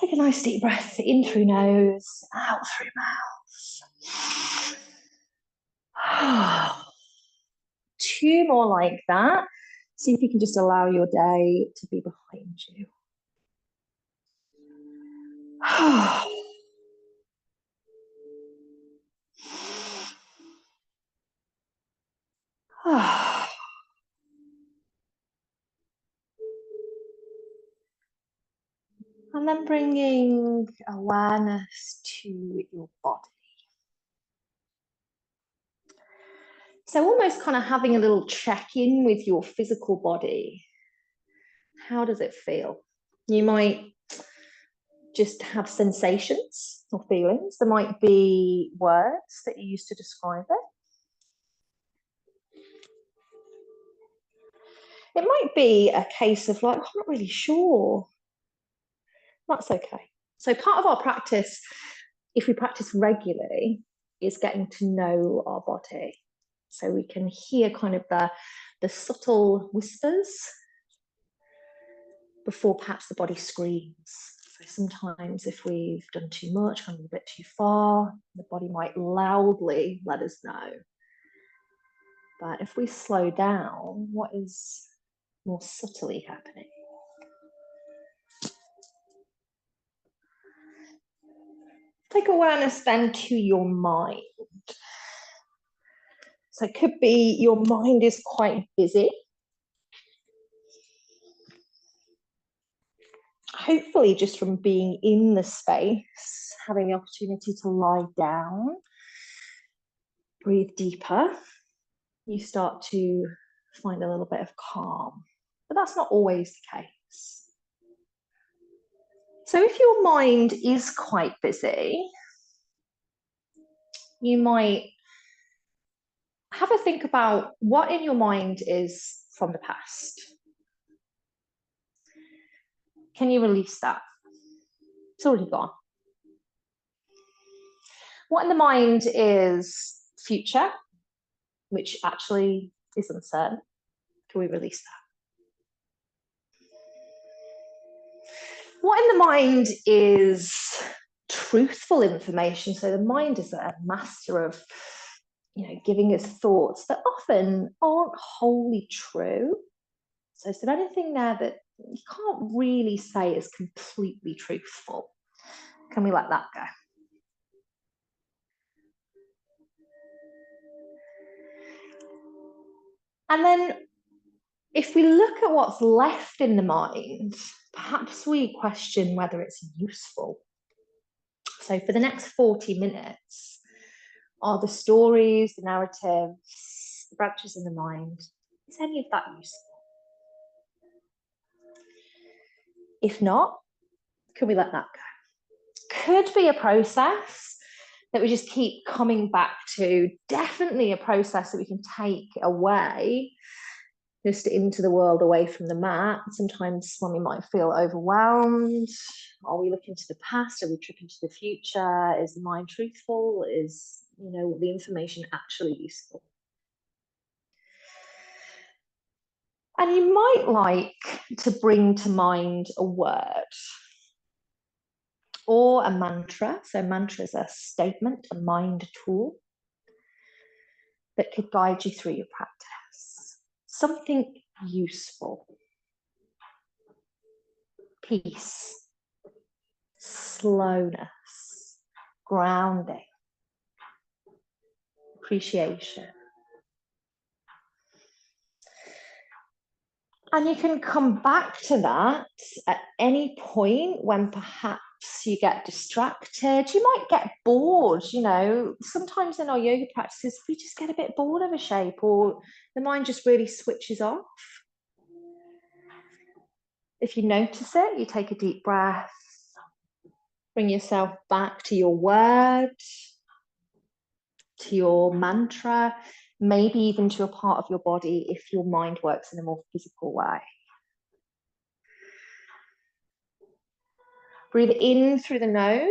Take a nice deep breath in through nose, out through mouth. 2 more like that. See if you can just allow your day to be behind you. And then bringing awareness to your body. So almost kind of having a little check-in with your physical body. How does it feel? You might just have sensations or feelings. There might be words that you use to describe it. It might be a case of like, I'm not really sure. That's okay. So part of our practice, if we practice regularly, is getting to know our body. So we can hear kind of the subtle whispers before perhaps the body screams. So sometimes if we've done too much, gone a bit too far, the body might loudly let us know. But if we slow down, what is more subtly happening? Take awareness then to your mind. So it could be your mind is quite busy. Hopefully just from being in the space, having the opportunity to lie down, breathe deeper, you start to find a little bit of calm. But that's not always the case. So if your mind is quite busy, you might have a think about what in your mind is from the past. Can you release that? It's already gone. What in the mind is future, which actually is uncertain? Can we release that? What in the mind is truthful information? So the mind is a master of, giving us thoughts that often aren't wholly true. So is there anything there that you can't really say is completely truthful? Can we let that go? And then if we look at what's left in the mind, perhaps we question whether it's useful. So for the next 40 minutes, are the stories, the narratives, the branches in the mind, is any of that useful? If not, can we let that go? Could be a process that we just keep coming back to, definitely a process that we can take away just into the world away from the mat. Sometimes when we might feel overwhelmed, are we looking to the past? Are we tripping to the future? Is the mind truthful? Is, the information actually useful? And you might like to bring to mind a word or a mantra. So mantra is a statement, a mind tool that could guide you through your practice. Something useful. Peace, slowness, grounding, appreciation. And you can come back to that at any point when perhaps you get distracted. You might get bored, Sometimes in our yoga practices, we just get a bit bored of a shape or the mind just really switches off. If you notice it, you take a deep breath, bring yourself back to your word, to your mantra, maybe even to a part of your body if your mind works in a more physical way. Breathe in through the nose,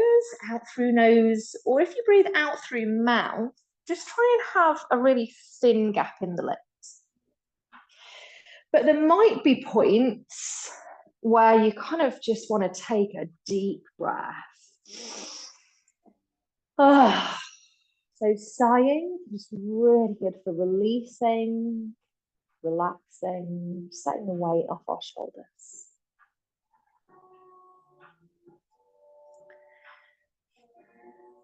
out through nose, or if you breathe out through mouth, just try and have a really thin gap in the lips. But there might be points where you kind of just want to take a deep breath. So sighing is really good for releasing, relaxing, setting the weight off our shoulders.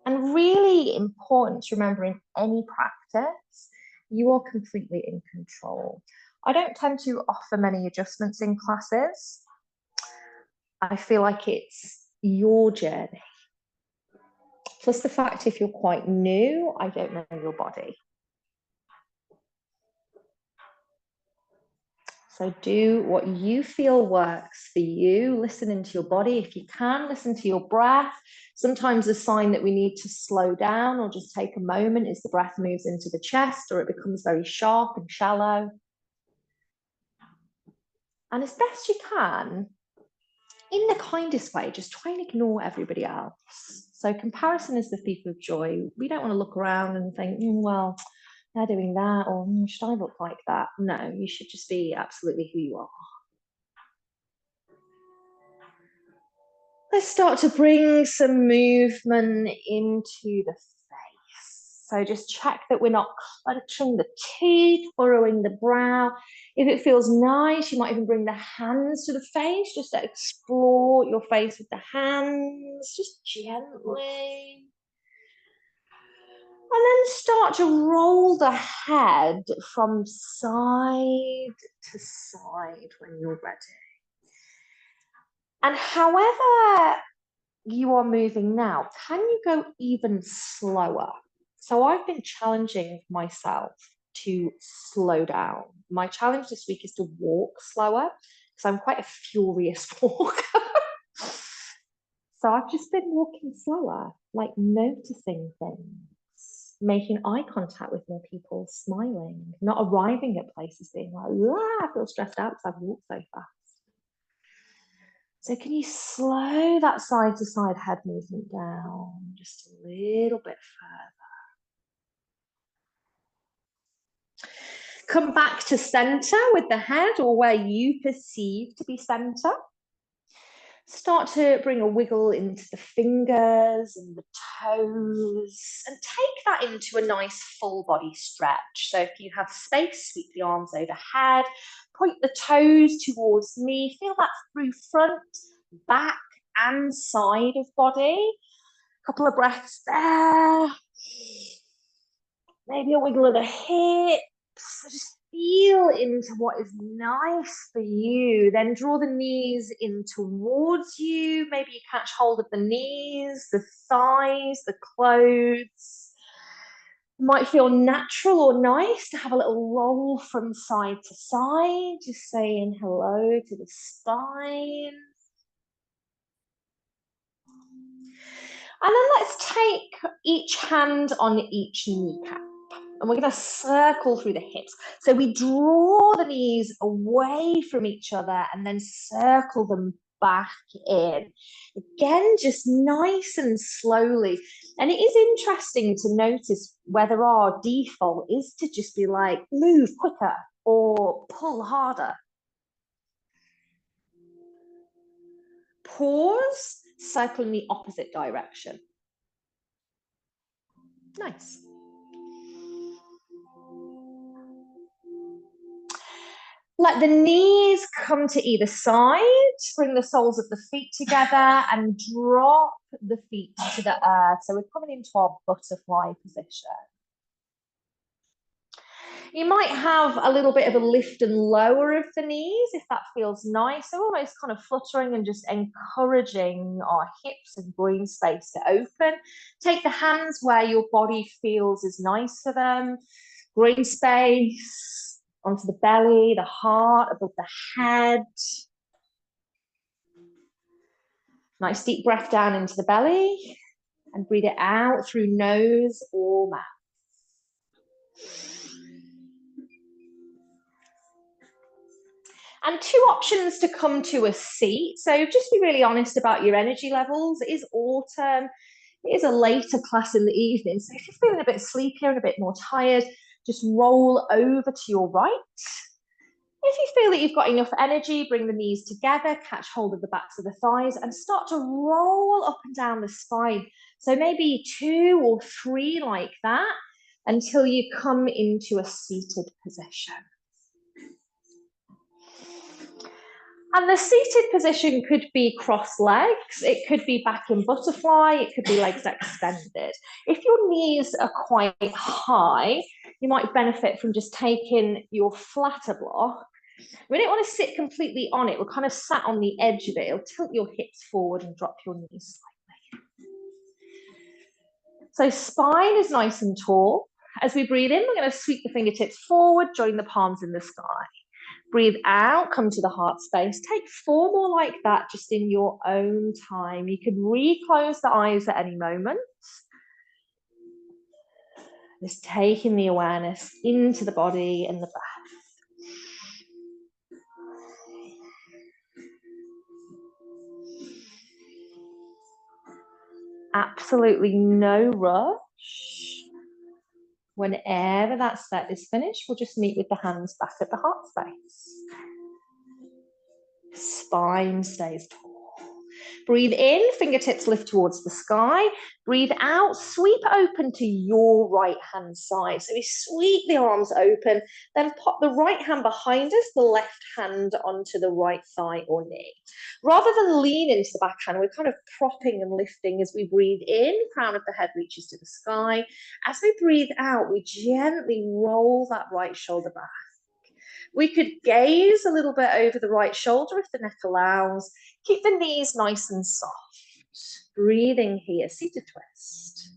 And really important to remember in any practice, you are completely in control. I don't tend to offer many adjustments in classes. I feel like it's your journey. Plus the fact if you're quite new, I don't know your body. So do what you feel works for you. Listen into your body. If you can, listen to your breath. Sometimes a sign that we need to slow down or just take a moment is the breath moves into the chest or it becomes very sharp and shallow. And as best you can, in the kindest way, just try and ignore everybody else. So comparison is the thief of joy. We don't want to look around and think, well, they're doing that, or should I look like that? No, you should just be absolutely who you are. Let's start to bring some movement into the face. So just check that we're not clutching the teeth, furrowing the brow. If it feels nice, you might even bring the hands to the face, just to explore your face with the hands, just gently. And then start to roll the head from side to side when you're ready. And however you are moving now, can you go even slower? So I've been challenging myself to slow down. My challenge this week is to walk slower because I'm quite a furious walker. So I've just been walking slower, like noticing things, making eye contact with more people, smiling, not arriving at places being like, I feel stressed out because I've walked so fast. So can you slow that side to side head movement down just a little bit further? Come back to center with the head or where you perceive to be center. Start to bring a wiggle into the fingers and the toes and take that into a nice full body stretch. So if you have space, sweep the arms overhead, point the toes towards me, feel that through front, back and side of body. A couple of breaths there. Maybe a wiggle of the hips. Just feel into what is nice for you. Then draw the knees in towards you. Maybe you catch hold of the knees, the thighs, the clothes. It might feel natural or nice to have a little roll from side to side, just saying hello to the spine. And then let's take each hand on each kneecap. And we're going to circle through the hips. So we draw the knees away from each other and then circle them back in. Again, just nice and slowly. And it is interesting to notice whether our default is to just be like, move quicker or pull harder. Pause, circle in the opposite direction. Nice. Let the knees come to either side, bring the soles of the feet together and drop the feet to the earth. So we're coming into our butterfly position. You might have a little bit of a lift and lower of the knees if that feels nice. So almost kind of fluttering and just encouraging our hips and groin space to open. Take the hands where your body feels is nice for them. Groin space onto the belly, the heart, above the head. Nice deep breath down into the belly and breathe it out through nose or mouth. And two options to come to a seat. So just be really honest about your energy levels. It is autumn. It is a later class in the evening. So if you're feeling a bit sleepier and a bit more tired, just roll over to your right If you feel that you've got enough energy, bring the knees together, catch hold of the backs of the thighs and start to roll up and down the spine. So maybe 2 or 3 like that until you come into a seated position. And the seated position could be cross legs, it could be back in butterfly, it could be legs extended. If your knees are quite high, you might benefit from just taking your flatter block. We don't want to sit completely on it, we're kind of sat on the edge of it. It'll tilt your hips forward and drop your knees slightly. So spine is nice and tall. As we breathe in, we're going to sweep the fingertips forward, join the palms in the sky. Breathe out, come to the heart space. Take 4 more like that, just in your own time. You can reclose the eyes at any moment. Just taking the awareness into the body and the breath. Absolutely no rush. Whenever that set is finished, we'll just meet with the hands back at the heart space. Spine stays tall. Breathe in, fingertips lift towards the sky. Breathe out, sweep open to your right hand side. So we sweep the arms open, then pop the right hand behind us, the left hand onto the right thigh or knee. Rather than lean into the back hand, we're kind of propping and lifting as we breathe in, crown of the head reaches to the sky. As we breathe out, we gently roll that right shoulder back. We could gaze a little bit over the right shoulder if the neck allows. Keep the knees nice and soft. Breathing here, seated twist.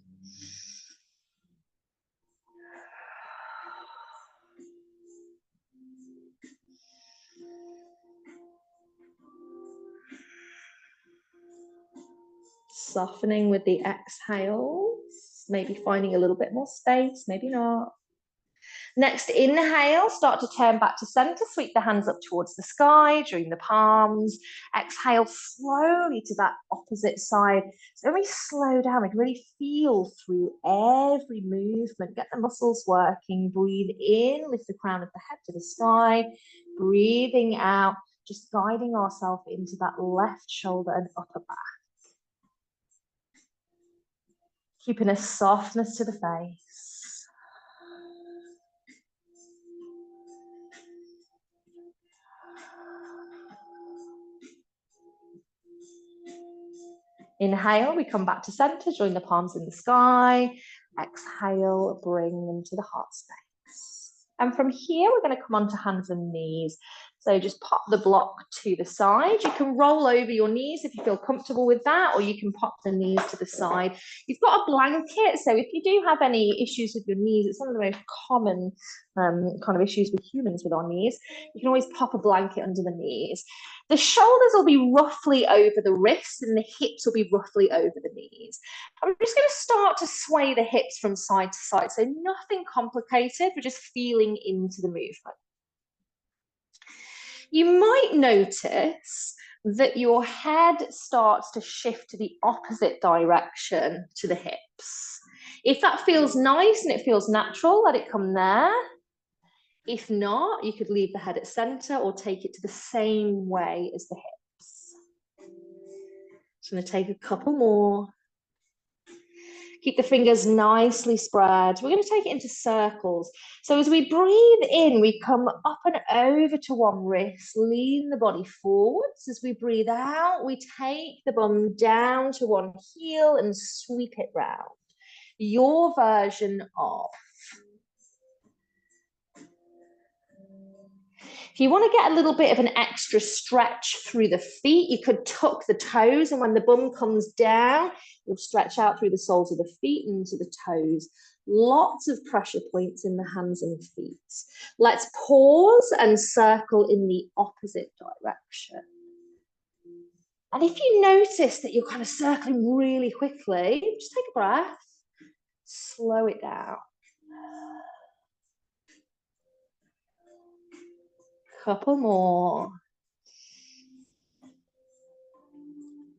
Softening with the exhales, maybe finding a little bit more space, maybe not. Next inhale, start to turn back to center, sweep the hands up towards the sky, join the palms. Exhale slowly to that opposite side. So when we slow down, we can really feel through every movement, get the muscles working. Breathe in, lift the crown of the head to the sky. Breathing out, just guiding ourselves into that left shoulder and upper back. Keeping a softness to the face. Inhale, we come back to center, join the palms in the sky. Exhale, bring them to the heart space. And from here, we're going to come onto hands and knees. So just pop the block to the side. You can roll over your knees if you feel comfortable with that, or you can pop the knees to the side. You've got a blanket, so if you do have any issues with your knees, it's one of the most common kind of issues with humans with our knees. You can always pop a blanket under the knees. The shoulders will be roughly over the wrists and the hips will be roughly over the knees. I'm just going to start to sway the hips from side to side, so nothing complicated, we're just feeling into the movement. You might notice that your head starts to shift to the opposite direction to the hips. If that feels nice and it feels natural, let it come there. If not, you could leave the head at center or take it to the same way as the hips. Just going to take a couple more. Keep the fingers nicely spread. We're going to take it into circles. So as we breathe in, we come up and over to one wrist, lean the body forwards. As we breathe out, we take the bum down to one heel and sweep it round. Your version of. If you want to get a little bit of an extra stretch through the feet, you could tuck the toes, and when the bum comes down, you'll stretch out through the soles of the feet and into the toes. Lots of pressure points in the hands and feet. Let's pause and circle in the opposite direction. And if you notice that you're kind of circling really quickly, just take a breath, slow it down. Couple more.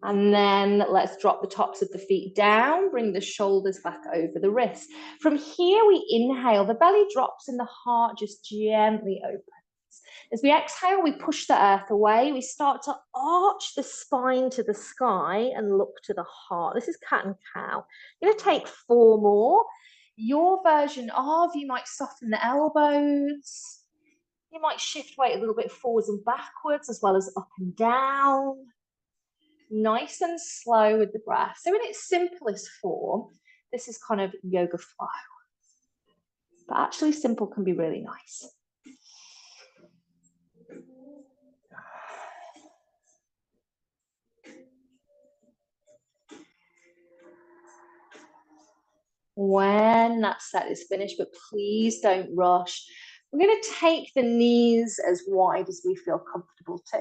And then let's drop the tops of the feet down, bring the shoulders back over the wrists. From here, we inhale, the belly drops and the heart just gently opens. As we exhale, we push the earth away. We start to arch the spine to the sky and look to the heart. This is cat and cow. You're going to take 4 more. Your version of, you might soften the elbows. You might shift weight a little bit forwards and backwards, as well as up and down. Nice and slow with the breath. So in its simplest form, this is kind of yoga flow. But actually simple can be really nice. When that set is finished, but please don't rush. We're going to take the knees as wide as we feel comfortable to.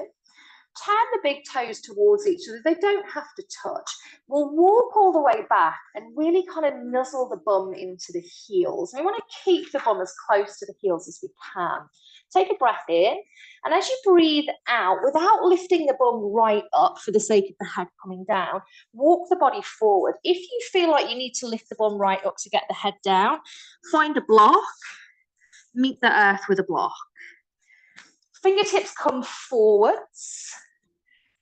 Turn the big toes towards each other. They don't have to touch. We'll walk all the way back and really kind of nuzzle the bum into the heels. We want to keep the bum as close to the heels as we can. Take a breath in, and as you breathe out, without lifting the bum right up for the sake of the head coming down, walk the body forward. If you feel like you need to lift the bum right up to get the head down, find a block, meet the earth with a block. Fingertips come forwards,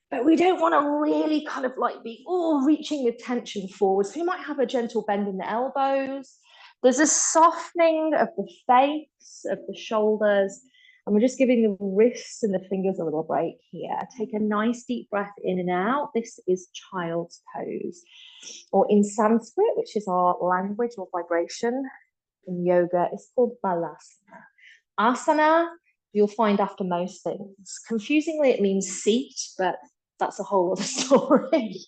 but we don't want to really kind of like be reaching the tension forwards. So we might have a gentle bend in the elbows. There's a softening of the face, of the shoulders, and we're just giving the wrists and the fingers a little break here. Take a nice deep breath in and out. This is child's pose, or in Sanskrit, which is our language or vibration in yoga, it's called balasana. Asana, you'll find after most things. Confusingly, it means seat, but that's a whole other story.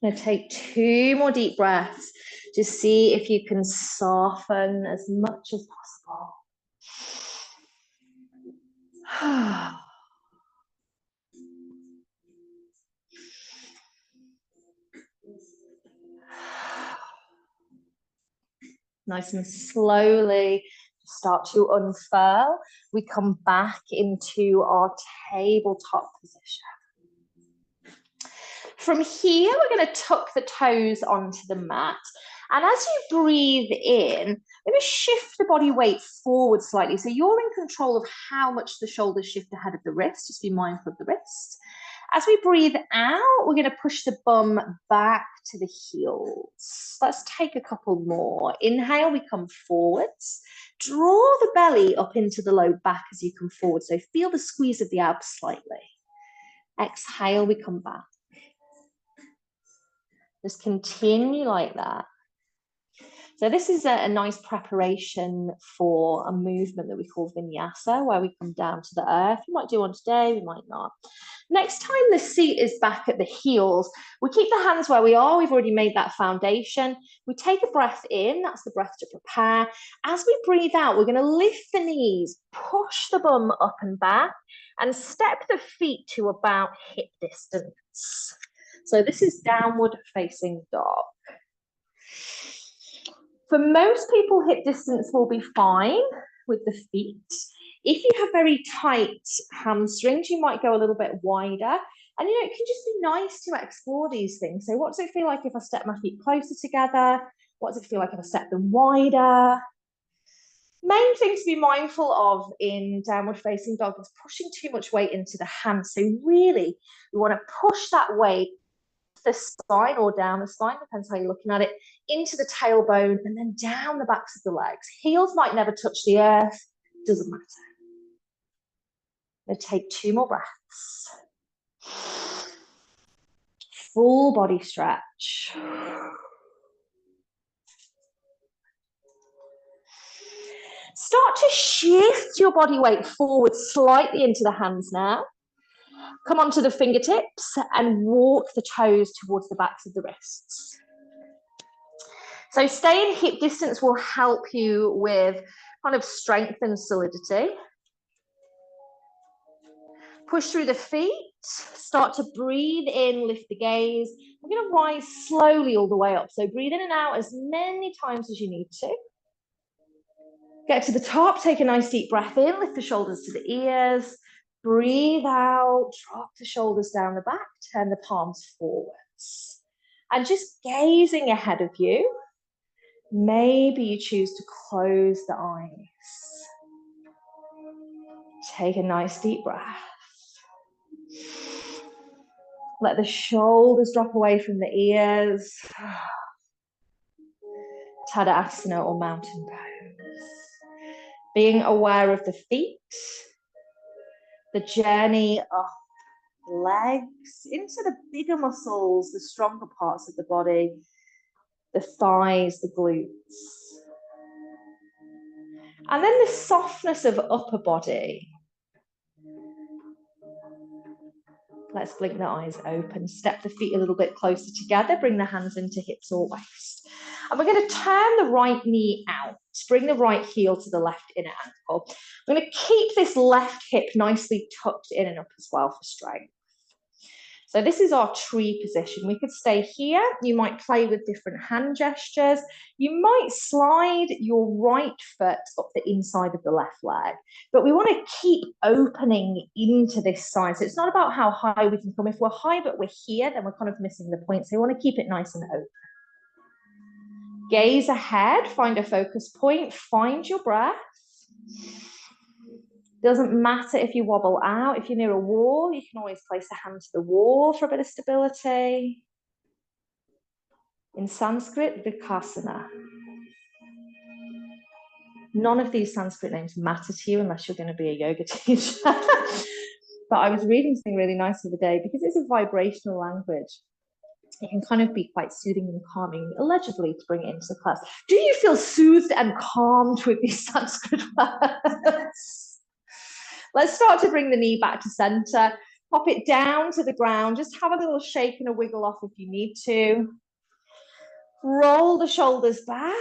I'm going to take 2 more deep breaths to see if you can soften as much as possible. Nice and slowly start to unfurl. We come back into our tabletop position. From here, we're going to tuck the toes onto the mat. And as you breathe in, we're going to shift the body weight forward slightly. So you're in control of how much the shoulders shift ahead of the wrist. Just be mindful of the wrist. As we breathe out, we're going to push the bum back to the heels. Let's take a couple more. Inhale, we come forwards. Draw the belly up into the low back as you come forward. So feel the squeeze of the abs slightly. Exhale, we come back. Just continue like that. So this is a nice preparation for a movement that we call vinyasa, where we come down to the earth. We might do one today, we might not. Next time the seat is back at the heels, we keep the hands where we are. We've already made that foundation. We take a breath in, that's the breath to prepare. As we breathe out, we're going to lift the knees, push the bum up and back, and step the feet to about hip distance. So this is downward facing dog. For most people, hip distance will be fine with the feet. If you have very tight hamstrings, you might go a little bit wider. And it can just be nice to explore these things. So what does it feel like if I step my feet closer together? What does it feel like if I step them wider? Main thing to be mindful of in downward facing dog is pushing too much weight into the hands. So really, we want to push that weight the spine or down the spine, depends how you're looking at it, into the tailbone and then down the backs of the legs. Heels might never touch the earth, doesn't matter. Now take 2 more breaths. Full body stretch. Start to shift your body weight forward slightly into the hands now. Come onto the fingertips and walk the toes towards the backs of the wrists. So staying hip distance will help you with kind of strength and solidity. Push through the feet, start to breathe in, lift the gaze. We're going to rise slowly all the way up. So breathe in and out as many times as you need to. Get to the top, take a nice deep breath in, lift the shoulders to the ears. Breathe out, drop the shoulders down the back, turn the palms forwards. And just gazing ahead of you, maybe you choose to close the eyes. Take a nice deep breath. Let the shoulders drop away from the ears. Tadasana or mountain pose. Being aware of the feet, the journey of legs into the bigger muscles, the stronger parts of the body, the thighs, the glutes. And then the softness of upper body. Let's blink the eyes open, step the feet a little bit closer together, bring the hands into hips or waist. And we're going to turn the right knee out, bring the right heel to the left inner ankle. I'm going to keep this left hip nicely tucked in and up as well for strength. So this is our tree position. We could stay here. You might play with different hand gestures. You might slide your right foot up the inside of the left leg, but we want to keep opening into this side. So it's not about how high we can come. If we're high but we're here, then we're kind of missing the point. So you want to keep it nice and open. Gaze ahead, find a focus point, find your breath. Doesn't matter if you wobble out. If you're near a wall, you can always place a hand to the wall for a bit of stability. In Sanskrit, Vipassana. None of these Sanskrit names matter to you unless you're going to be a yoga teacher. But I was reading something really nice the other day, because it's a vibrational language. It can kind of be quite soothing and calming, allegedly, to bring it into the class. Do you feel soothed and calmed with these Sanskrit words? Let's start to bring the knee back to center. Pop it down to the ground. Just have a little shake and a wiggle off if you need to. Roll the shoulders back.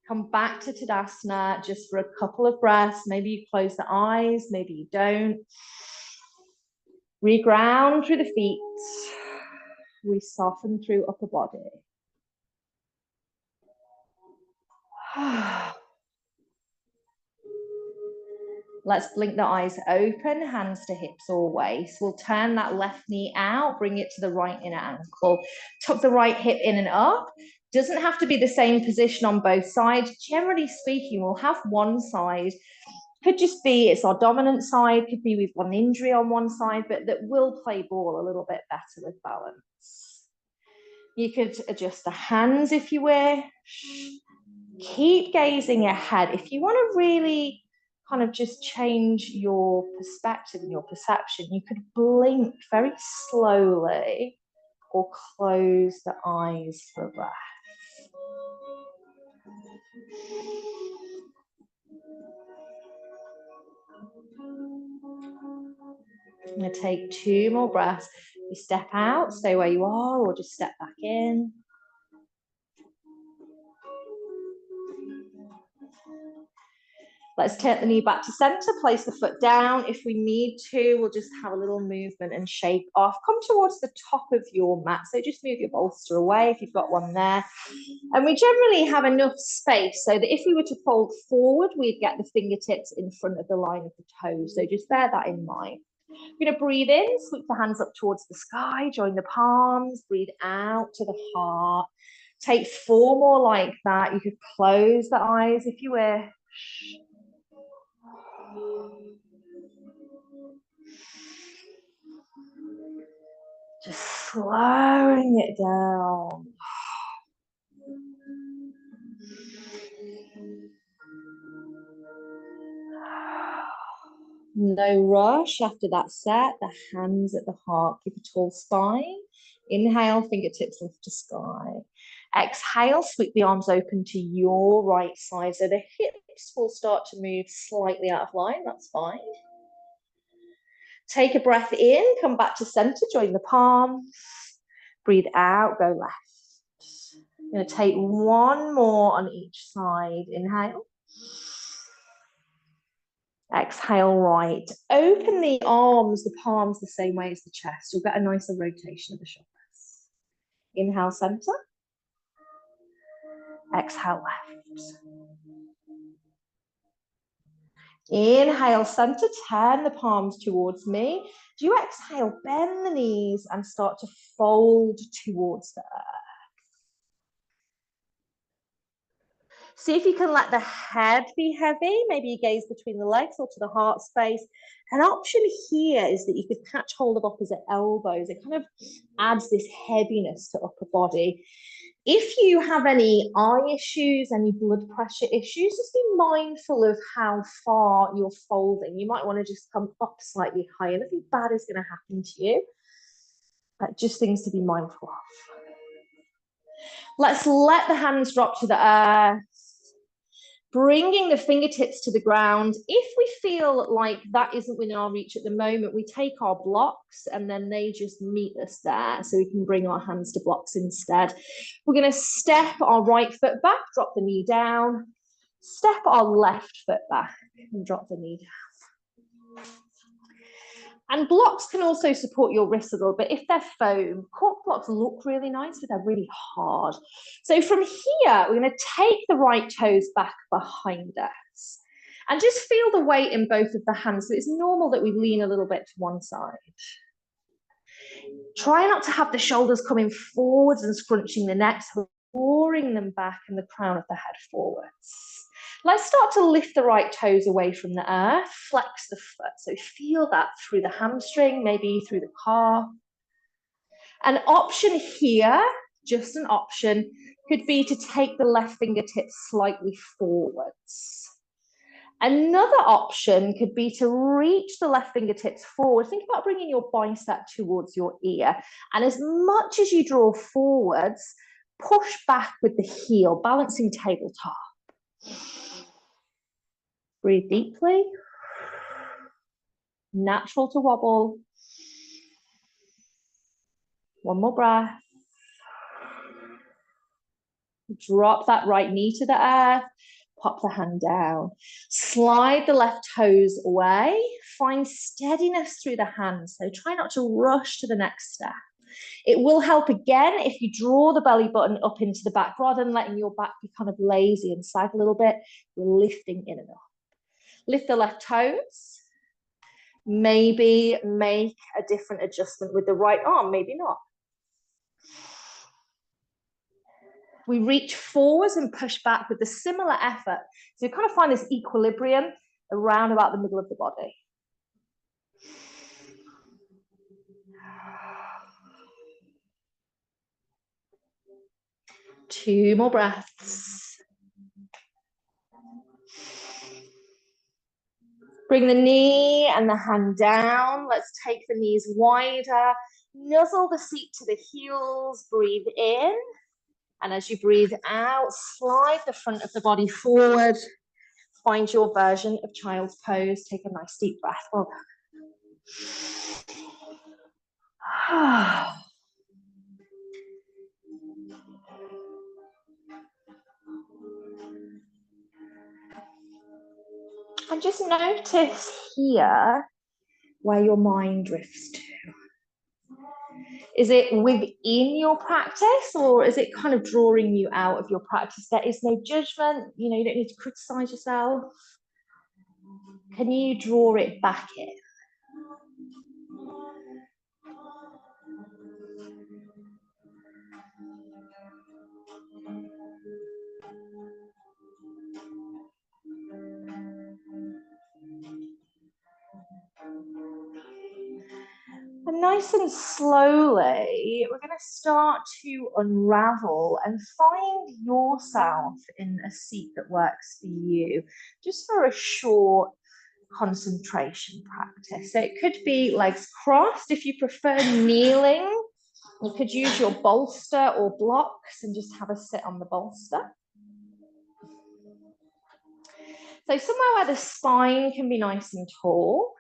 Come back to Tadasana just for a couple of breaths. Maybe you close the eyes, maybe you don't. Reground through the feet. We soften through upper body. Let's blink the eyes open, hands to hips or waist. We'll turn that left knee out, bring it to the right inner ankle. Tuck the right hip in and up. Doesn't have to be the same position on both sides. Generally speaking, we'll have one side. Could just be it's our dominant side, could be we've got an injury on one side, but that will play ball a little bit better with balance. You could adjust the hands if you wish. Keep gazing ahead. If you want to really kind of just change your perspective and your perception, you could blink very slowly or close the eyes for a breath. I'm going to take 2 more breaths. You step out, stay where you are, or just step back in. Let's take the knee back to center, place the foot down. If we need to, we'll just have a little movement and shake off. Come towards the top of your mat. So just move your bolster away if you've got one there. And we generally have enough space so that if we were to fold forward, we'd get the fingertips in front of the line of the toes. So just bear that in mind. We're going to breathe in, sweep the hands up towards the sky, join the palms, breathe out to the heart. Take 4 more like that. You could close the eyes if you wish. Just slowing it down. No rush after that set. The hands at the heart. Keep a tall spine. Inhale, fingertips lift to sky. Exhale, sweep the arms open to your right side. So the hips will start to move slightly out of line. That's fine. Take a breath in, come back to center, join the palms. Breathe out, go left. I'm going to take 1 more on each side. Inhale. Exhale, right. Open the arms, the palms the same way as the chest. You'll get a nicer rotation of the shoulders. Inhale, center. Exhale, left. Inhale, center, turn the palms towards me. Do you exhale, bend the knees and start to fold towards the earth. See if you can let the head be heavy. Maybe you gaze between the legs or to the heart space. An option here is that you could catch hold of opposite elbows. It kind of adds this heaviness to upper body. If you have any eye issues, any blood pressure issues, just be mindful of how far you're folding. You might want to just come up slightly higher. Nothing bad is going to happen to you, but just things to be mindful of. Let's let the hands drop to the earth, bringing the fingertips to the ground. If we feel like that isn't within our reach at the moment, we take our blocks and then they just meet us there, so we can bring our hands to blocks instead. We're going to step our right foot back, drop the knee down, step our left foot back and drop the knee down. And blocks can also support your wrists a little bit. If they're foam, cork blocks look really nice, but they're really hard. So from here, we're going to take the right toes back behind us and just feel the weight in both of the hands. So it's normal that we lean a little bit to one side. Try not to have the shoulders coming forwards and scrunching the neck, so drawing them back and the crown of the head forwards. Let's start to lift the right toes away from the earth, flex the foot. So feel that through the hamstring, maybe through the calf. An option here, just an option, could be to take the left fingertips slightly forwards. Another option could be to reach the left fingertips forward. Think about bringing your bicep towards your ear. And as much as you draw forwards, push back with the heel, balancing tabletop. Breathe deeply. Natural to wobble. One more breath. Drop that right knee to the earth. Pop the hand down. Slide the left toes away. Find steadiness through the hands. So try not to rush to the next step. It will help again if you draw the belly button up into the back rather than letting your back be kind of lazy and sag a little bit. You're lifting in and up. Lift the left toes. Maybe make a different adjustment with the right arm, maybe not. We reach forwards and push back with a similar effort. So you kind of find this equilibrium around about the middle of the body. Two more breaths. Bring the knee and the hand down. Let's take the knees wider. Nuzzle the seat to the heels. Breathe in. And as you breathe out, slide the front of the body forward. Find your version of child's pose. Take a nice deep breath. Well done. And just notice here where your mind drifts to. Is it within your practice or is it kind of drawing you out of your practice? There is no judgment, you don't need to criticize yourself. Can you draw it back in? And nice and slowly, we're going to start to unravel and find yourself in a seat that works for you, just for a short concentration practice. So it could be legs crossed. If you prefer kneeling, you could use your bolster or blocks and just have a sit on the bolster. So somewhere where the spine can be nice and tall.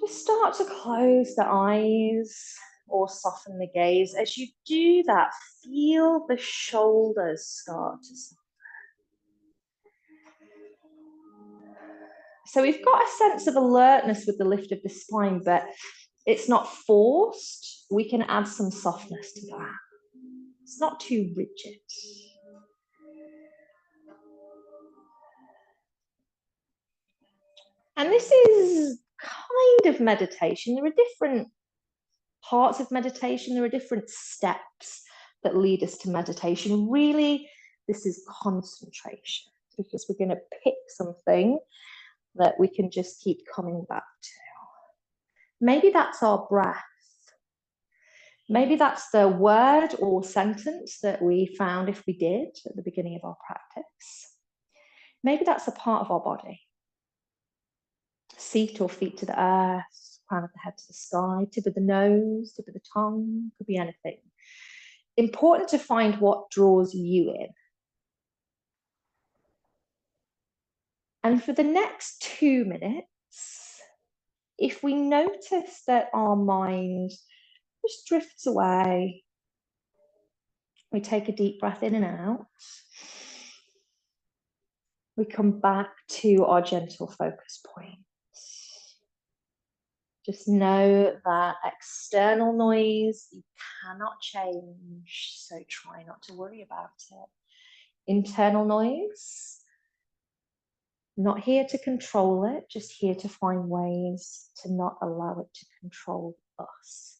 Just start to close the eyes or soften the gaze. As you do that, feel the shoulders start to soften. So we've got a sense of alertness with the lift of the spine, but it's not forced. We can add some softness to that. It's not too rigid. And this is kind of meditation. There are different parts of meditation. There are different steps that lead us to meditation. Really This is concentration, because we're going to pick something that we can just keep coming back to. Maybe that's our breath. Maybe that's the word or sentence that we found if we did at the beginning of our practice. Maybe that's a part of our body. Seat or feet to the earth, crown of the head to the sky, tip of the nose, tip of the tongue, could be anything. Important to find what draws you in. And for the next 2 minutes, if we notice that our mind just drifts away, we take a deep breath in and out. We come back to our gentle focus point. Just know that external noise you cannot change, so try not to worry about it. Internal noise, not here to control it, just here to find ways to not allow it to control us.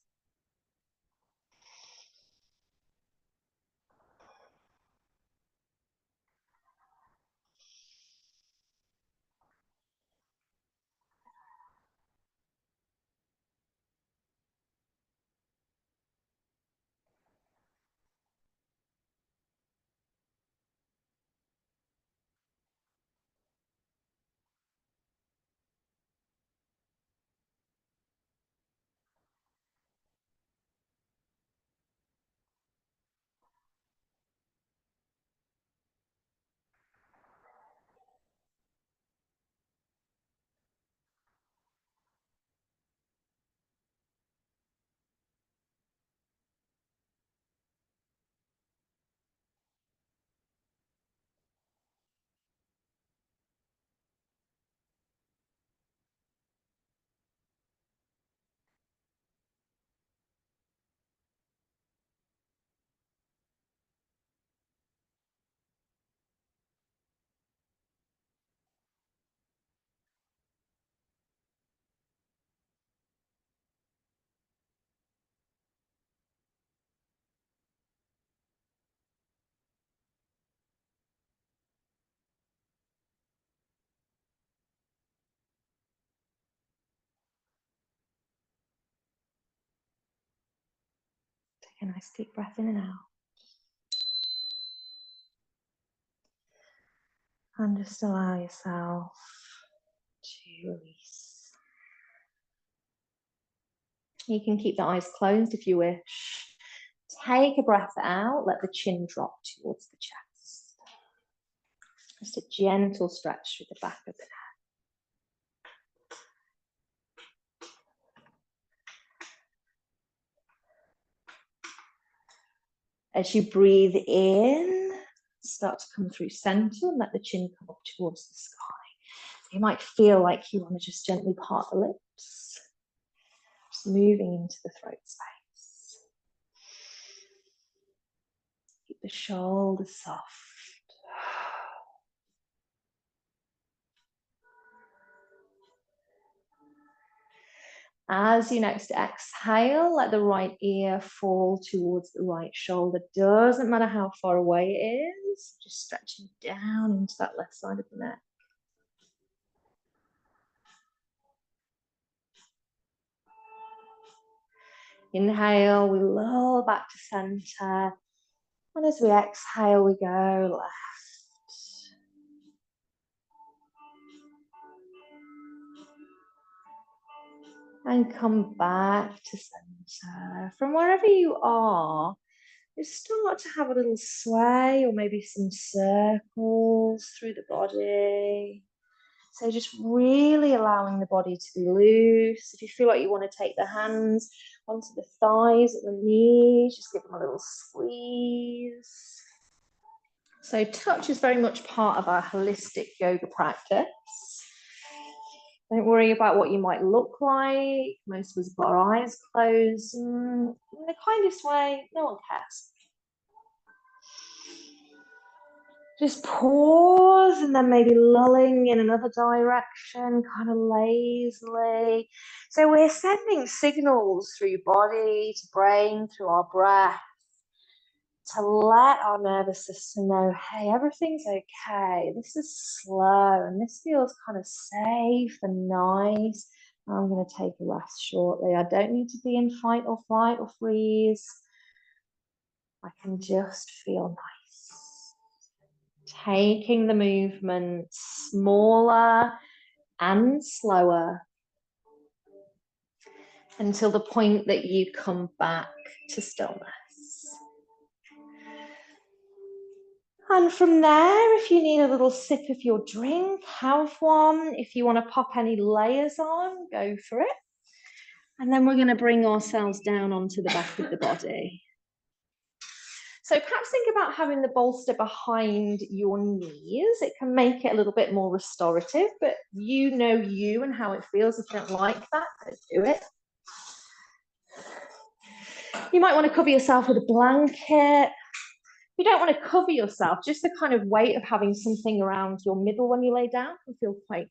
Take a nice deep breath in and out. And just allow yourself to release. You can keep the eyes closed if you wish. Take a breath out, let the chin drop towards the chest. Just a gentle stretch through the back of the neck. As you breathe in, start to come through center and let the chin come up towards the sky. You might feel like you want to just gently part the lips, just moving into the throat space. Keep the shoulders soft. As you next exhale, let the right ear fall towards the right shoulder. Doesn't matter how far away it is, just stretching down into that left side of the neck. Inhale, we lower back to center. And as we exhale, we go left. And come back to center. From wherever you are, you start to have a little sway or maybe some circles through the body. So just really allowing the body to be loose. If you feel like you want to take the hands onto the thighs and the knees, just give them a little squeeze. So touch is very much part of our holistic yoga practice. Don't worry about what you might look like. Most of us have got our eyes closed. In the kindest way, no one cares. Just pause and then maybe lulling in another direction, kind of lazily. So we're sending signals through body to brain, through our breath, to let our nervous system know, hey, everything's okay. This is slow and this feels kind of safe and nice. I'm going to take a rest shortly. I don't need to be in fight or flight or freeze. I can just feel nice. Taking the movement smaller and slower until the point that you come back to stillness. And from there, if you need a little sip of your drink, have one. If you want to pop any layers on, go for it. And then we're going to bring ourselves down onto the back of the body. So perhaps think about having the bolster behind your knees. It can make it a little bit more restorative, but you know you and how it feels. If you don't like that, don't do it. You might want to cover yourself with a blanket. You don't want to cover yourself, just the kind of weight of having something around your middle when you lay down can feel quite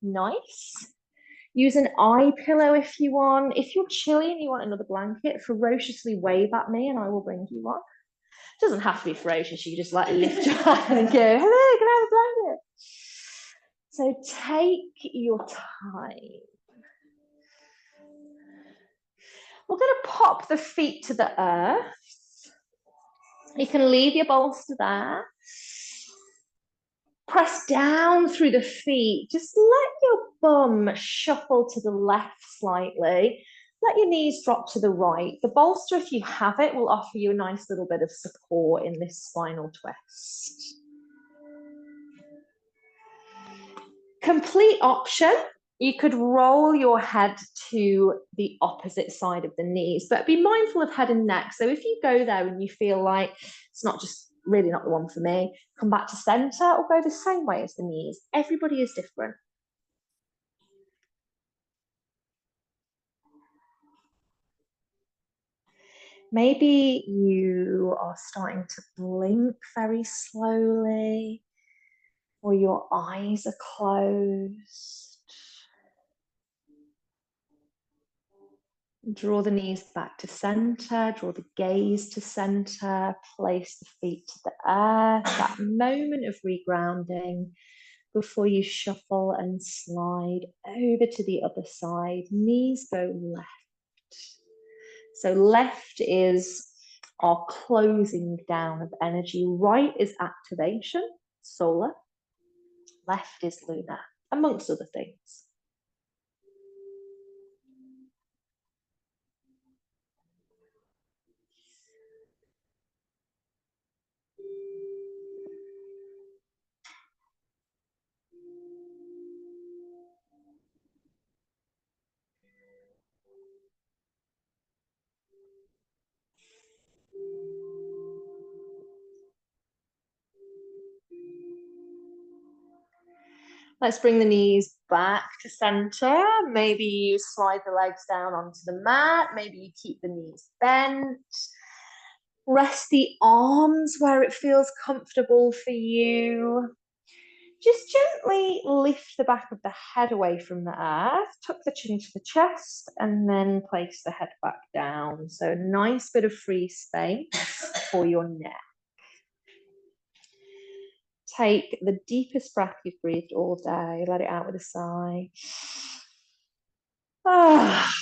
nice. Use an eye pillow if you want. If you're chilly and you want another blanket, ferociously wave at me and I will bring you one. It doesn't have to be ferocious. You just like lift your hand and go, hello, can I have a blanket? So take your time. We're going to pop the feet to the earth. You can leave your bolster there. Press down through the feet. Just let your bum shuffle to the left slightly. Let your knees drop to the right. The bolster, if you have it, will offer you a nice little bit of support in this spinal twist. Complete option. You could roll your head to the opposite side of the knees, but be mindful of head and neck. So if you go there and you feel like it's not just really not the one for me, come back to center or go the same way as the knees. Everybody is different. Maybe you are starting to blink very slowly, or your eyes are closed. Draw the knees back to center, draw the gaze to center, place the feet to the earth, that moment of regrounding before you shuffle and slide over to the other side. Knees go left. So left is our closing down of energy. Right is activation, solar. Left is lunar, amongst other things. Let's bring the knees back to center. Maybe you slide the legs down onto the mat. Maybe you keep the knees bent. Rest the arms where it feels comfortable for you. Just gently lift the back of the head away from the earth, tuck the chin to the chest, and then place the head back down. So a nice bit of free space for your neck. Take the deepest breath you've breathed all day. Let it out with a sigh. Ah.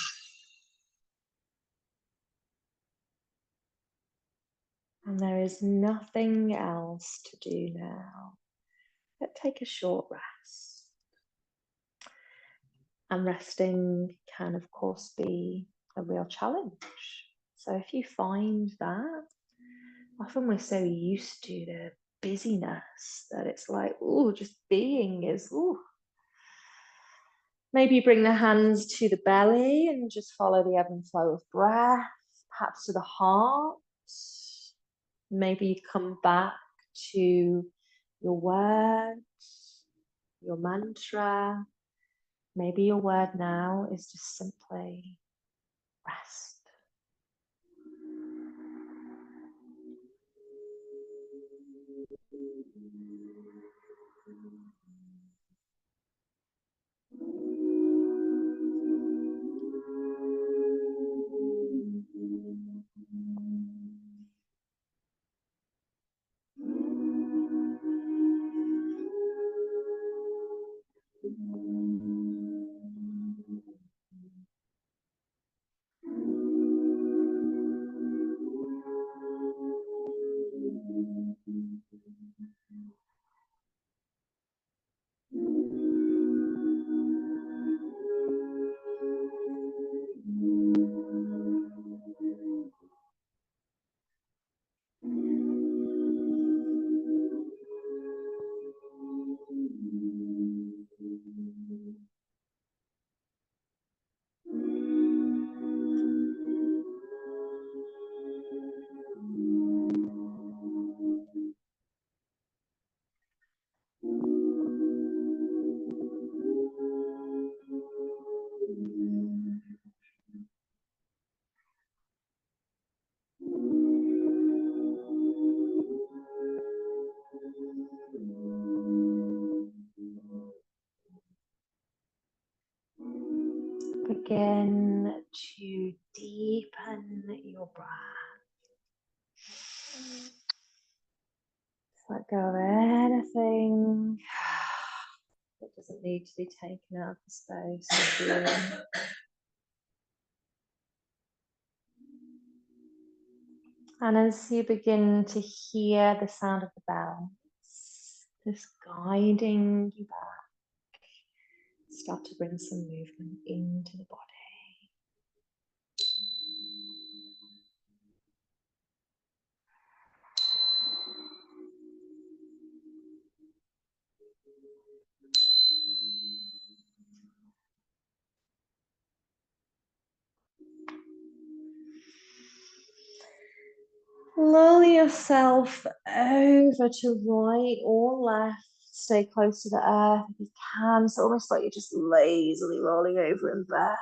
And there is nothing else to do now but take a short rest. And resting can, of course, be a real challenge. So if you find that, often we're so used to the busyness that it's like, oh, just being is, oh. Maybe bring the hands to the belly and just follow the ebb and flow of breath, perhaps to the heart. Maybe you come back to your words, your mantra. Maybe your word now is just simply rest. begin to deepen your breath. Let go of anything that doesn't need to be taken out of the space of the room. And as you begin to hear the sound of the bells, just guiding you back, start to bring some movement into the body. Lull yourself over to right or left. Stay close to the earth if you can. It's almost like you're just lazily rolling over in bed.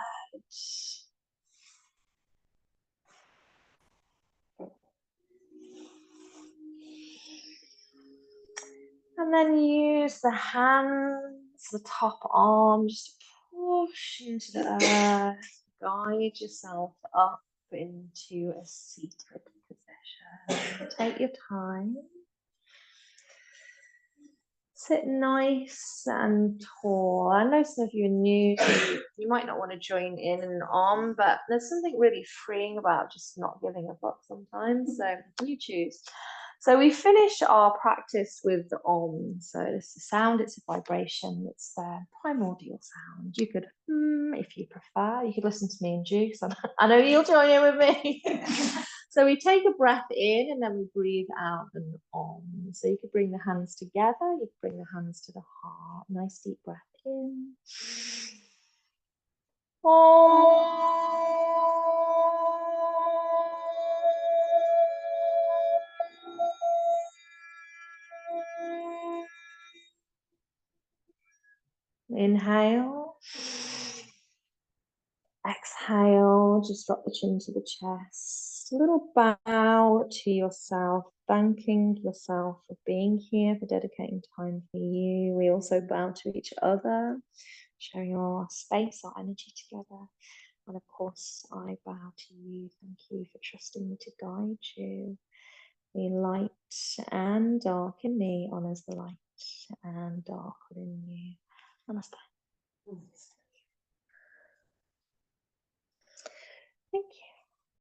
And then use the hands, the top arm, just push into the earth. Guide yourself up into a seated position. Take your time. Sit nice and tall. I know some of you are new, so you might not want to join in and on, but there's something really freeing about just not giving a fuck sometimes, so you choose. So we finish our practice with the Om. So it's a sound, it's a vibration, it's the primordial sound. You could, if you prefer, you could listen to me and Juice. I know you'll join in with me. So we take a breath in and then we breathe out an Om. So you could bring the hands together, you could bring the hands to the heart. Nice deep breath in. Inhale. Exhale, just drop the chin to the chest. A little bow to yourself, thanking yourself for being here, for dedicating time for you. We also bow to each other, sharing our space, our energy together. And of course, I bow to you. Thank you for trusting me to guide you. The light and dark in me honors the light and dark within you. Namaste.